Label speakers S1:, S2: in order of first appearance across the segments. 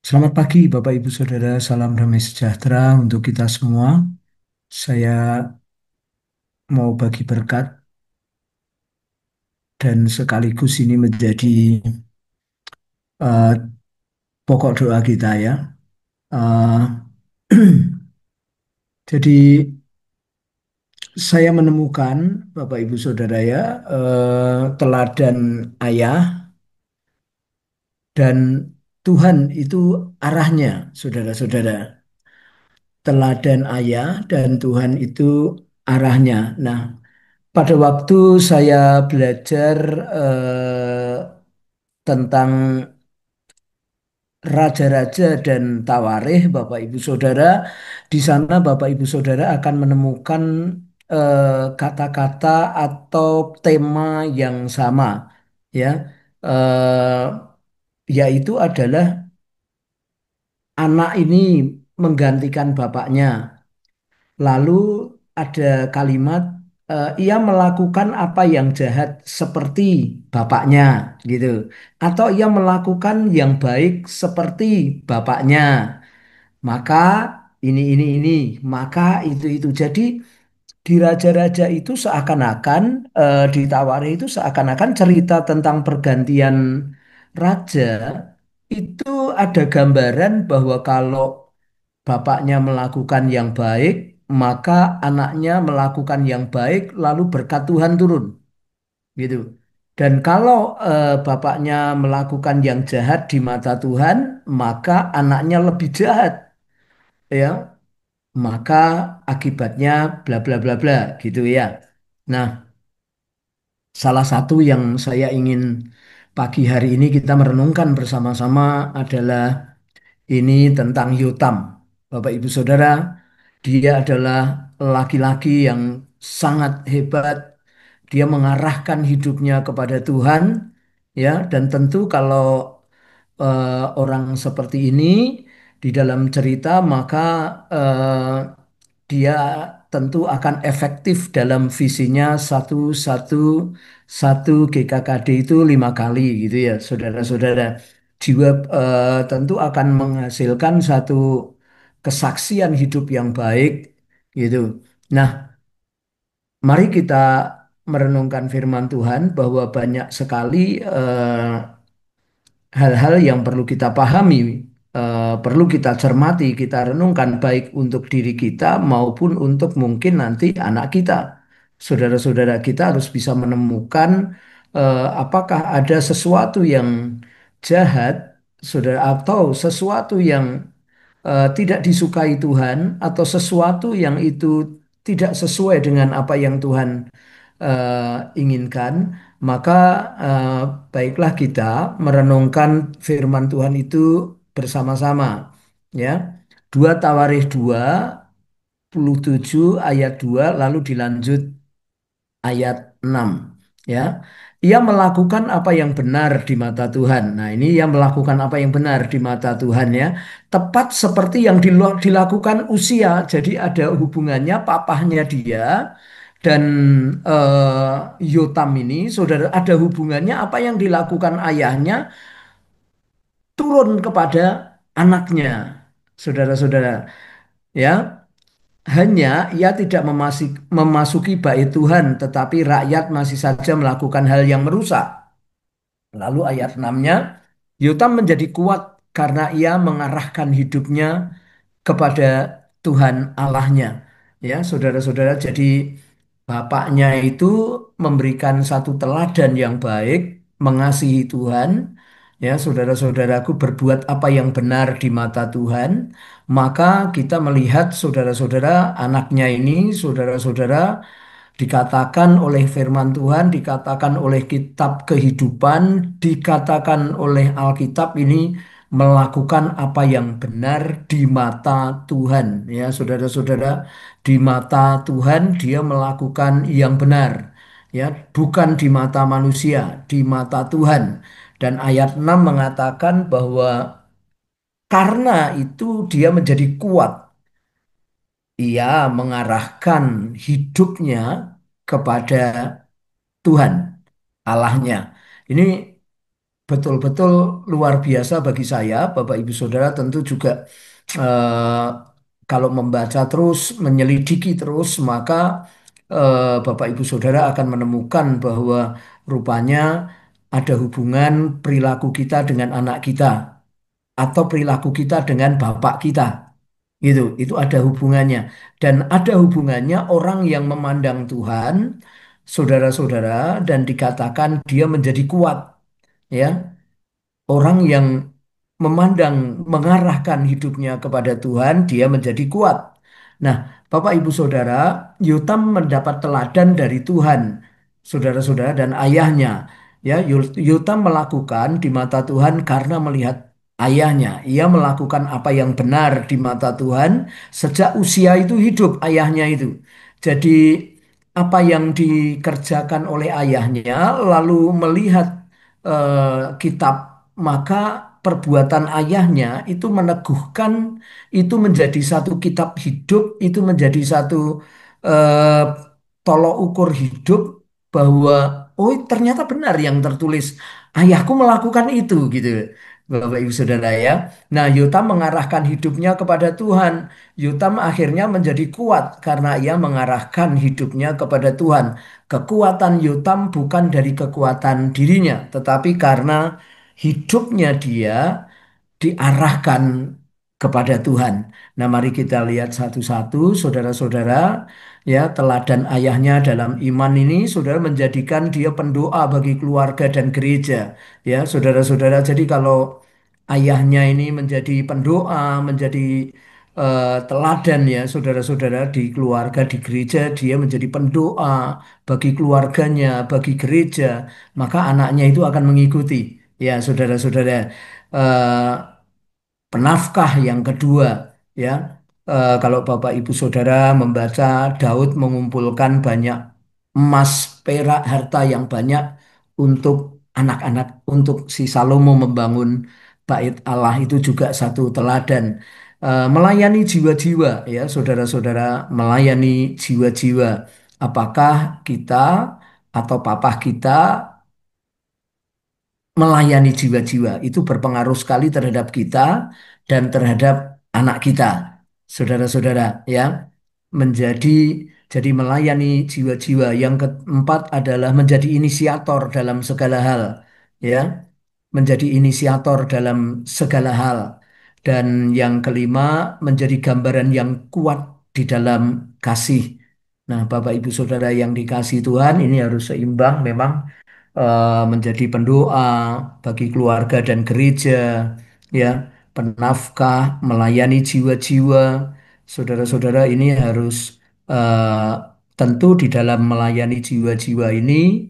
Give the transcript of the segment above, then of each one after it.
S1: Selamat pagi, Bapak Ibu Saudara. Salam damai sejahtera untuk kita semua. Saya mau bagi berkat dan sekaligus ini menjadi eh, pokok doa kita ya. Eh, jadi saya menemukan Bapak Ibu Saudara ya, teladan ayah dan Tuhan itu arahnya, saudara-saudara. Teladan ayah dan Tuhan itu arahnya. Nah, pada waktu saya belajar tentang raja-raja dan tawarikh, Bapak Ibu Saudara, di sana Bapak Ibu Saudara akan menemukan kata-kata atau tema yang sama, ya, Eh, yaitu adalah anak ini menggantikan bapaknya. Lalu ada kalimat ia melakukan apa yang jahat seperti bapaknya gitu. Atau ia melakukan yang baik seperti bapaknya. Maka ini, maka itu. Jadi di raja-raja itu seakan-akan di Tawari itu seakan-akan cerita tentang pergantian raja itu ada gambaran bahwa kalau bapaknya melakukan yang baik, maka anaknya melakukan yang baik, lalu berkat Tuhan turun, gitu. Dan kalau bapaknya melakukan yang jahat di mata Tuhan, maka anaknya lebih jahat, ya. Maka akibatnya bla bla bla bla, gitu ya. Nah, salah satu yang saya ingin pagi hari ini kita merenungkan bersama-sama adalah ini tentang Yotam. Bapak Ibu Saudara, dia adalah laki-laki yang sangat hebat. Dia mengarahkan hidupnya kepada Tuhan, ya, dan tentu kalau orang seperti ini di dalam cerita, maka dia tentu akan efektif dalam visinya satu satu GKKD itu 5 kali gitu ya, saudara-saudara. Jiwa tentu akan menghasilkan satu kesaksian hidup yang baik gitu. Nah, mari kita merenungkan firman Tuhan bahwa banyak sekali hal-hal yang perlu kita pahami, perlu kita cermati, kita renungkan baik untuk diri kita maupun untuk mungkin nanti anak kita. Saudara-saudara kita harus bisa menemukan apakah ada sesuatu yang jahat, saudara, atau sesuatu yang tidak disukai Tuhan atau sesuatu yang itu tidak sesuai dengan apa yang Tuhan inginkan, maka eh, baiklah kita merenungkan firman Tuhan itu bersama-sama. Ya, 2 Tawarikh 27 ayat 2 lalu dilanjut ayat 6 ya. Ia melakukan apa yang benar di mata Tuhan. Nah, ini ia melakukan apa yang benar di mata Tuhan ya. Tepat seperti yang dilakukan Usia. Jadi ada hubungannya papahnya dia dan Yotam ini, saudara, ada hubungannya apa yang dilakukan ayahnya turun kepada anaknya. Saudara-saudara, ya. Hanya ia tidak memasuki bait Tuhan, tetapi rakyat masih saja melakukan hal yang merusak. Lalu ayat 6-nya, Yotam menjadi kuat karena ia mengarahkan hidupnya kepada Tuhan Allahnya. Ya, saudara-saudara, jadi bapaknya itu memberikan satu teladan yang baik, mengasihi Tuhan. Ya, saudara-saudaraku berbuat apa yang benar di mata Tuhan, maka kita melihat saudara-saudara anaknya ini, saudara-saudara dikatakan oleh firman Tuhan, dikatakan oleh kitab kehidupan, dikatakan oleh Alkitab ini melakukan apa yang benar di mata Tuhan. Ya, saudara-saudara, di mata Tuhan dia melakukan yang benar. Ya, bukan di mata manusia, di mata Tuhan. Dan ayat 6 mengatakan bahwa karena itu dia menjadi kuat. Ia mengarahkan hidupnya kepada Tuhan Allahnya. Ini betul-betul luar biasa bagi saya, Bapak Ibu Saudara tentu juga eh, kalau membaca terus, menyelidiki terus, maka Bapak Ibu Saudara akan menemukan bahwa rupanya ada hubungan perilaku kita dengan anak kita atau perilaku kita dengan bapak kita. Gitu, itu ada hubungannya. Dan ada hubungannya orang yang memandang Tuhan, saudara-saudara, dan dikatakan dia menjadi kuat. Ya, orang yang memandang, mengarahkan hidupnya kepada Tuhan, dia menjadi kuat. Nah, Bapak Ibu Saudara, Yotam mendapat teladan dari Tuhan, saudara-saudara dan ayahnya. Ya, Yotam melakukan di mata Tuhan karena melihat ayahnya. Ia melakukan apa yang benar di mata Tuhan sejak usia itu hidup ayahnya itu. Jadi apa yang dikerjakan oleh ayahnya lalu melihat kitab, maka perbuatan ayahnya itu meneguhkan, itu menjadi satu kitab hidup, itu menjadi satu eh, tolok ukur hidup bahwa oh ternyata benar yang tertulis, ayahku melakukan itu gitu. Bapak Ibu Saudara ya. Nah, Yotam mengarahkan hidupnya kepada Tuhan. Yotam akhirnya menjadi kuat karena ia mengarahkan hidupnya kepada Tuhan. Kekuatan Yotam bukan dari kekuatan dirinya, tetapi karena hidupnya dia diarahkan kepada Tuhan. Nah, mari kita lihat satu-satu, saudara-saudara, ya, teladan ayahnya dalam iman ini, saudara menjadikan dia pendoa bagi keluarga dan gereja. Ya, saudara-saudara, jadi kalau ayahnya ini menjadi pendoa, menjadi teladan ya, saudara-saudara di keluarga, di gereja, dia menjadi pendoa bagi keluarganya, bagi gereja, maka anaknya itu akan mengikuti. Ya, saudara-saudara. Eh, Penafkah yang kedua ya. Kalau Bapak Ibu Saudara membaca Daud mengumpulkan banyak emas, perak, harta yang banyak untuk anak-anak, untuk si Salomo membangun bait Allah itu juga satu teladan. Melayani jiwa-jiwa ya saudara-saudara, melayani jiwa-jiwa. Apakah kita atau papa kita melayani jiwa-jiwa itu berpengaruh sekali terhadap kita dan terhadap anak kita, saudara-saudara ya. Menjadi jadi melayani jiwa-jiwa. Yang keempat adalah menjadi inisiator dalam segala hal, ya, menjadi inisiator dalam segala hal. Dan yang kelima, menjadi gambaran yang kuat di dalam kasih. Nah, Bapak Ibu Saudara yang dikasih Tuhan, ini harus seimbang memang menjadi pendoa bagi keluarga dan gereja, ya, penafkah, melayani jiwa-jiwa. Saudara-saudara ini harus tentu di dalam melayani jiwa-jiwa ini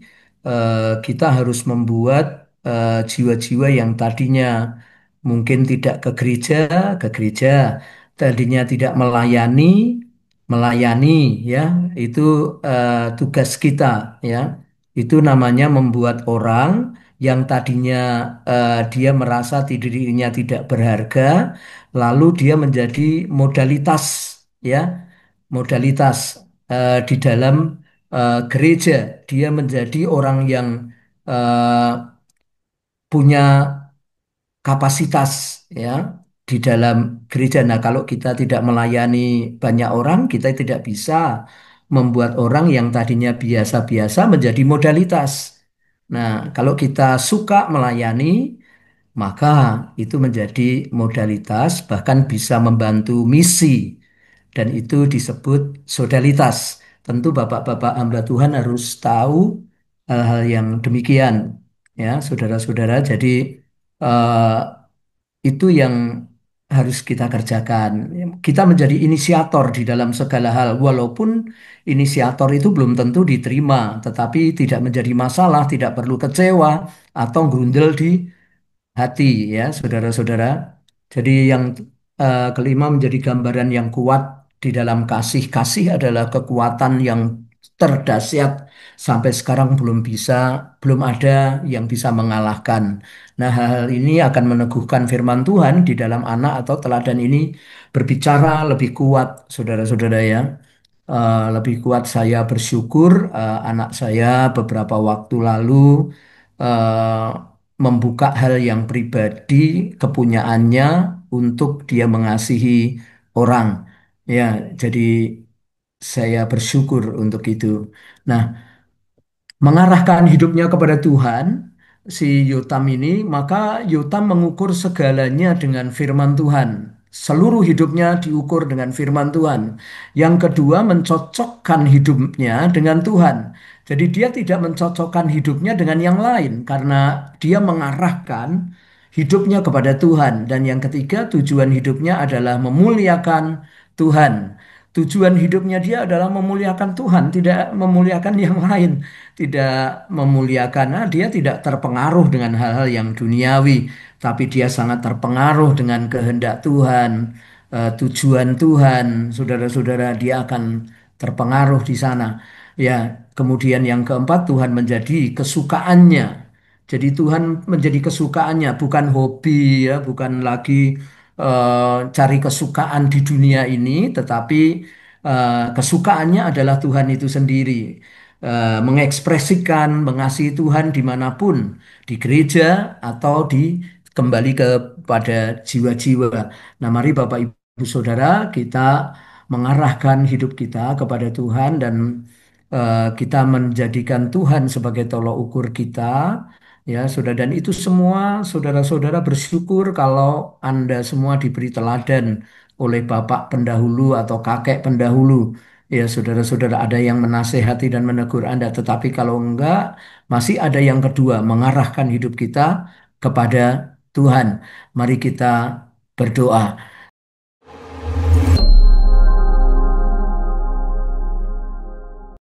S1: kita harus membuat jiwa-jiwa yang tadinya mungkin tidak ke gereja, tadinya tidak melayani, melayani, ya, itu tugas kita, ya. Itu namanya membuat orang yang tadinya dia merasa dirinya tidak berharga, lalu dia menjadi modalitas, ya, modalitas di dalam gereja. Dia menjadi orang yang eh, punya kapasitas, ya, di dalam gereja. Nah, kalau kita tidak melayani banyak orang, kita tidak bisa membuat orang yang tadinya biasa-biasa menjadi modalitas. Nah, kalau kita suka melayani, maka itu menjadi modalitas, bahkan bisa membantu misi, dan itu disebut sodalitas. Tentu Bapak-bapak hamba Tuhan harus tahu hal-hal yang demikian, ya, saudara-saudara. Jadi eh, itu yang harus kita kerjakan. Kita menjadi inisiator di dalam segala hal, walaupun inisiator itu belum tentu diterima, tetapi tidak menjadi masalah, tidak perlu kecewa atau grundel di hati, ya, saudara-saudara. Jadi yang kelima menjadi gambaran yang kuat di dalam kasih. Kasih adalah kekuatan yang terdahsyat sampai sekarang belum ada yang bisa mengalahkan. Nah, hal-hal ini akan meneguhkan firman Tuhan di dalam anak atau teladan ini berbicara lebih kuat, saudara-saudara ya. Lebih kuat saya bersyukur anak saya beberapa waktu lalu membuka hal yang pribadi kepunyaannya untuk dia mengasihi orang. Ya, jadi saya bersyukur untuk itu. Nah, mengarahkan hidupnya kepada Tuhan, si Yotam ini, maka Yotam mengukur segalanya dengan firman Tuhan. Seluruh hidupnya diukur dengan firman Tuhan. Yang kedua, mencocokkan hidupnya dengan Tuhan. Jadi dia tidak mencocokkan hidupnya dengan yang lain karena dia mengarahkan hidupnya kepada Tuhan. Dan yang ketiga, tujuan hidupnya adalah memuliakan Tuhan. Tujuan hidupnya dia adalah memuliakan Tuhan, tidak memuliakan yang lain, tidak memuliakan. Nah, dia tidak terpengaruh dengan hal-hal yang duniawi, tapi dia sangat terpengaruh dengan kehendak Tuhan, tujuan Tuhan. Saudara-saudara, dia akan terpengaruh di sana. Ya, kemudian yang keempat, Tuhan menjadi kesukaannya. Jadi Tuhan menjadi kesukaannya, bukan hobi ya, bukan lagi cari kesukaan di dunia ini, tetapi kesukaannya adalah Tuhan itu sendiri. Mengekspresikan, mengasihi Tuhan dimanapun, di gereja atau kembali kepada jiwa-jiwa. Nah, mari Bapak Ibu Saudara, kita mengarahkan hidup kita kepada Tuhan dan kita menjadikan Tuhan sebagai tolok ukur kita. Ya, saudara, dan itu semua saudara-saudara bersyukur kalau Anda semua diberi teladan oleh bapak pendahulu atau kakek pendahulu. Ya, saudara-saudara, ada yang menasehati dan menegur Anda, tetapi kalau enggak, masih ada yang kedua, mengarahkan hidup kita kepada Tuhan. Mari kita berdoa.